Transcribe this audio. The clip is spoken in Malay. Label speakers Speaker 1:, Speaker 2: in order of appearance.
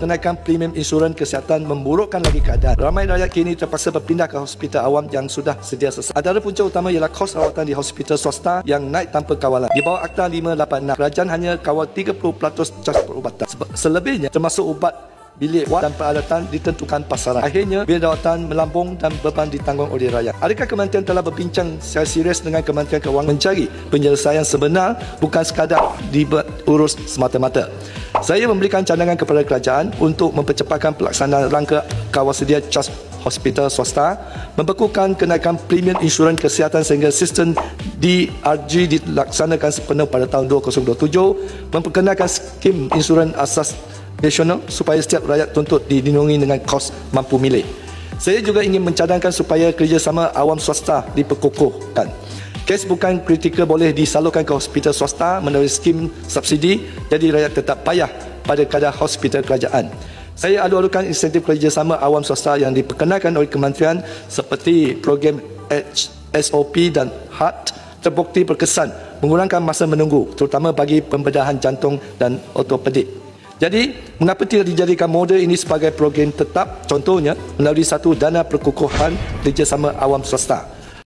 Speaker 1: kenaikan premium insurans kesihatan memburukkan lagi keadaan. Ramai rakyat kini terpaksa berpindah ke hospital awam yang sudah sedia selesai. Antara punca utama ialah kos rawatan di hospital swasta yang naik tanpa kawalan. Di bawah Akta 586, kerajaan hanya kawal 30% cas perubatan. Selebihnya termasuk ubat, bilik wad dan peralatan ditentukan pasaran. Akhirnya, bil rawatan melambung dan beban ditanggung oleh rakyat. Adakah kementerian telah berbincang secara serius dengan Kementerian Kewangan mencari penyelesaian sebenar, bukan sekadar diurus semata-mata? Saya memberikan cadangan kepada kerajaan untuk mempercepatkan pelaksanaan rangka kawal sedia cas hospital swasta, membekukan kenaikan premium insurans kesihatan sehingga sistem DRG dilaksanakan sepenuh pada tahun 2027, memperkenalkan skim insurans asas nasional supaya setiap rakyat tuntut dilindungi dengan kos mampu milik. Saya juga ingin mencadangkan supaya kerjasama awam swasta diperkukuhkan. Kes bukan kritikal boleh disalurkan ke hospital swasta melalui skim subsidi, jadi rakyat tetap payah pada kadar hospital kerajaan. Saya adu-adukan insentif kerjasama awam swasta yang diperkenalkan oleh kementerian seperti program SOP dan HAT terbukti berkesan mengurangkan masa menunggu, terutama bagi pembedahan jantung dan ortopedik. Jadi, mengapa tidak dijadikan model ini sebagai program tetap, contohnya melalui satu dana perkukuhan kerjasama awam swasta?